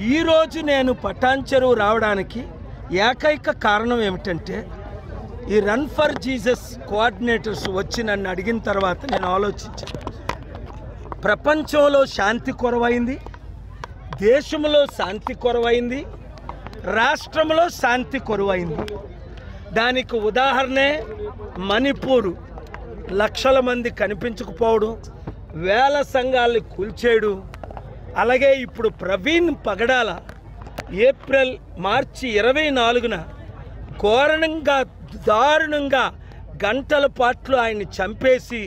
ఈరోజు నేను పటాన్ చెరువు రావడానికి ఏకైక కారణం ఏమిటంటే ఈ రన్ ఫర్ జీసస్ కోఆర్డినేటర్స్ వచ్చి నన్ను అడిగిన తర్వాత నేను ఆలోచించాను. ప్రపంచంలో శాంతి కొరవైంది, దేశంలో శాంతి కొరవైంది, రాష్ట్రంలో శాంతి కొరవైంది. దానికి ఉదాహరణే మణిపూర్ లక్షల మంది కనిపించకపోవడం, వేల సంఘాలని కూల్చేయడం. అలాగే ఇప్పుడు ప్రవీణ్ పగడాల మార్చి 24న ఘోరంగా దారుణంగా గంటల పాటు ఆయన్ని చంపేసి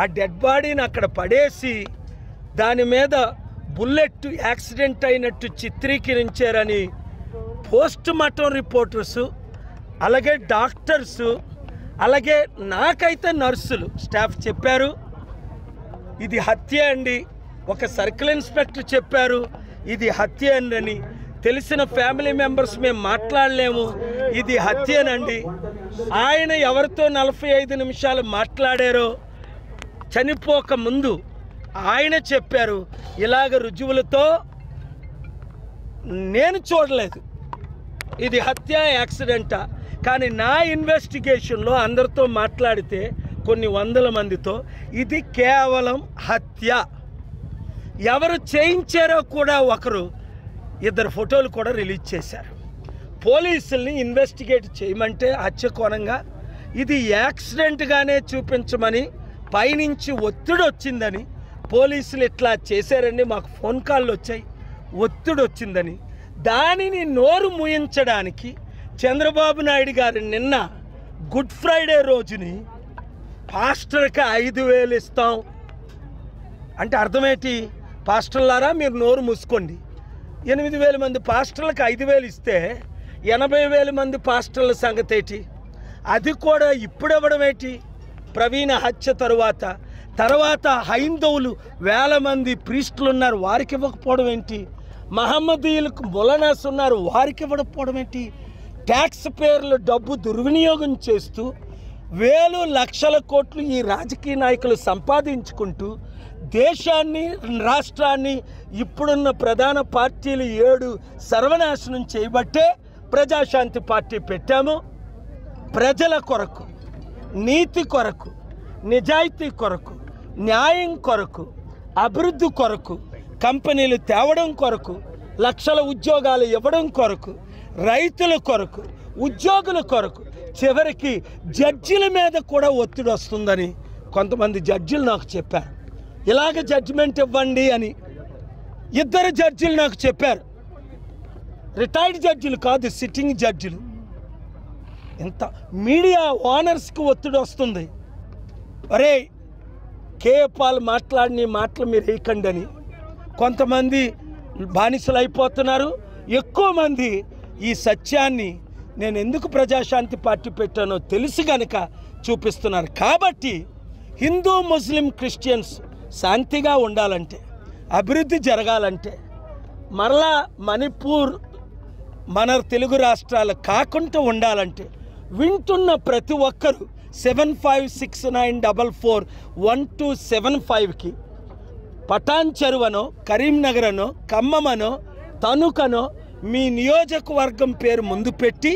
ఆ డెడ్ బాడీని అక్కడ పడేసి దాని మీద బుల్లెట్ యాక్సిడెంట్ అయినట్టు చిత్రీకరించారని పోస్ట్ మార్టం రిపోర్టర్సు, అలాగే డాక్టర్సు, అలాగే నాకైతే నర్సులు స్టాఫ్ చెప్పారు ఇది హత్య అండి. ఒక సర్కిల్ ఇన్స్పెక్టర్ చెప్పారు ఇది హత్య అని. తెలిసిన ఫ్యామిలీ మెంబర్స్ మేము మాట్లాడలేము, ఇది హత్యనండి. ఆయన ఎవరితో 45 నిమిషాలు మాట్లాడారో చనిపోక ముందు ఆయన చెప్పారు ఇలాగ రుజువులతో నేను చూడలేదు ఇది హత్య యాక్సిడెంటా. కానీ నా ఇన్వెస్టిగేషన్లో అందరితో మాట్లాడితే కొన్ని వందల మందితో ఇది కేవలం హత్య. ఎవరు చేయించారో కూడా ఒకరు 2 ఫోటోలు కూడా రిలీజ్ చేశారు. పోలీసుల్ని ఇన్వెస్టిగేట్ చేయమంటే హత్య కోణంగా ఇది యాక్సిడెంట్గానే చూపించమని పైనుంచి ఒత్తిడి వచ్చిందని పోలీసులు ఇట్లా చేశారని మాకు ఫోన్ కాళ్ళు వచ్చాయి. ఒత్తిడి వచ్చిందని దానిని నోరు మూయించడానికి చంద్రబాబు నాయుడు గారు నిన్న గుడ్ ఫ్రైడే రోజుని పాస్టర్కి 5,000 ఇస్తాం అంటే అర్థమేంటి? పాస్టర్లారా మీరు నోరు మూసుకోండి. 8,000 మంది పాస్టర్లకు 5,000 ఇస్తే 80,000 మంది పాస్టర్ల సంగతి ఏంటి? అది కూడా ఇప్పుడు ఇవ్వడం ఏంటి? ప్రవీణ హత్య తర్వాత హైందవులు వేల మంది ప్రీస్టులు ఉన్నారు, వారికి ఇవ్వకపోవడం ఏంటి? మహమ్మదీయులకు మొలనాస్ ఉన్నారు, వారికి ఇవ్వకపోవడం ఏంటి? ట్యాక్స్ పేర్లు డబ్బు దుర్వినియోగం చేస్తూ వేలు లక్షల కోట్లు ఈ రాజకీయ నాయకులు సంపాదించుకుంటూ దేశాన్ని రాష్ట్రాన్ని ఇప్పుడున్న ప్రధాన పార్టీలు 7 సర్వనాశనం చేయబట్టే ప్రజాశాంతి పార్టీ పెట్టాము. ప్రజల కొరకు, నీతి కొరకు, నిజాయితీ కొరకు, న్యాయం కొరకు, అభివృద్ధి కొరకు, కంపెనీలు తేవడం కొరకు, లక్షల ఉద్యోగాలు ఇవ్వడం కొరకు, రైతుల కొరకు, ఉద్యోగుల కొరకు, చివరికి జడ్జిల మీద కూడా ఒత్తిడి వస్తుందని కొంతమంది జడ్జిలు నాకు చెప్పారు. ఇలాగ జడ్జిమెంట్ ఇవ్వండి అని 2 జడ్జిలు నాకు చెప్పారు. రిటైర్డ్ జడ్జిలు కాదు, సిట్టింగ్ జడ్జిలు. ఎంత మీడియా ఓనర్స్కి ఒత్తిడి వస్తుంది, అరే కేఏ పాల్ మాట్లాడిన మాటలు మీరు వేయకండి అని. కొంతమంది బానిసలు అయిపోతున్నారు, ఎక్కువ మంది ఈ సత్యాన్ని నేను ఎందుకు ప్రజాశాంతి పార్టీ పెట్టానో తెలిసి గనక చూపిస్తున్నారు. కాబట్టి హిందూ ముస్లిం క్రిస్టియన్స్ శాంతిగా ఉండాలంటే, అభివృద్ధి జరగాలంటే, మరలా మణిపూర్ మన తెలుగు రాష్ట్రాలు కాకుండా ఉండాలంటే వింటున్న ప్రతి ఒక్కరూ 7569441275కి పటాన్ చెరువనో, కరీంనగరనో, ఖమ్మమనో, తణుకనో మీ నియోజకవర్గం పేరు ముందు పెట్టి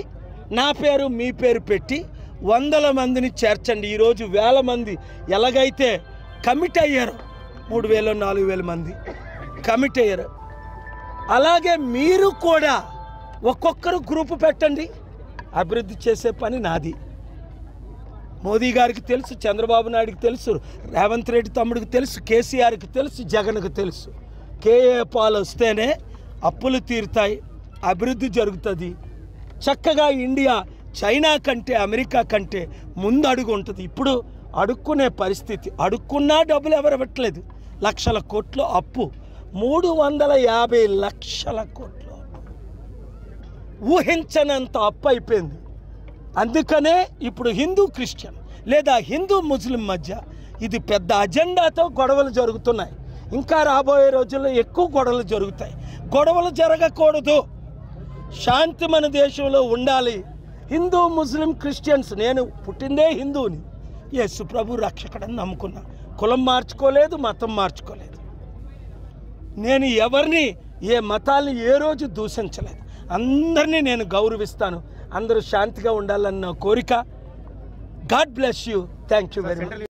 నా పేరు మీ పేరు పెట్టి 100 మందిని చేర్చండి. ఈరోజు 1000 మంది ఎలాగైతే కమిట్ అయ్యారు, 3,000 4,000 మంది కమిట్ అయ్యారు, అలాగే మీరు కూడా ఒక్కొక్కరు గ్రూపు పెట్టండి. అభివృద్ధి చేసే పని నాది. మోదీ గారికి తెలుసు, చంద్రబాబు నాయుడికి తెలుసు, రేవంత్ రెడ్డి తమ్ముడికి తెలుసు, కేసీఆర్కి తెలుసు, జగన్కి తెలుసు. కేఏ పాల్ వస్తేనే అప్పులు తీరుతాయి, అభివృద్ధి జరుగుతుంది. చక్కగా ఇండియా చైనా కంటే, అమెరికా కంటే ముందు అడుగు ఉంటుంది. ఇప్పుడు అడుక్కునే పరిస్థితి, అడుక్కున్నా డబ్బులు ఎవరు ఇవ్వట్లేదు. లక్షల కోట్లు అప్పు, 350 లక్షల కోట్లు ఊహించనంత అప్పు అయిపోయింది. అందుకనే ఇప్పుడు హిందూ క్రిస్టియన్ లేదా హిందూ ముస్లిం మధ్య ఇది పెద్ద అజెండాతో గొడవలు జరుగుతున్నాయి. ఇంకా రాబోయే రోజుల్లో ఎక్కువ గొడవలు జరుగుతాయి. గొడవలు జరగకూడదు, శాంతి మన దేశంలో ఉండాలి. హిందూ ముస్లిం క్రిస్టియన్స్, నేను పుట్టిందే హిందువుని, యేసు ప్రభు రక్షకుడని నమ్ముకున్నా. కులం మార్చుకోలేదు, మతం మార్చుకోలేదు. నేను ఎవరిని ఏ మతాల్ని ఏ రోజు దూషించలేదు. అందరినీ నేను గౌరవిస్తాను. అందరూ శాంతిగా ఉండాలన్న కోరిక. God bless you. Thank you very much.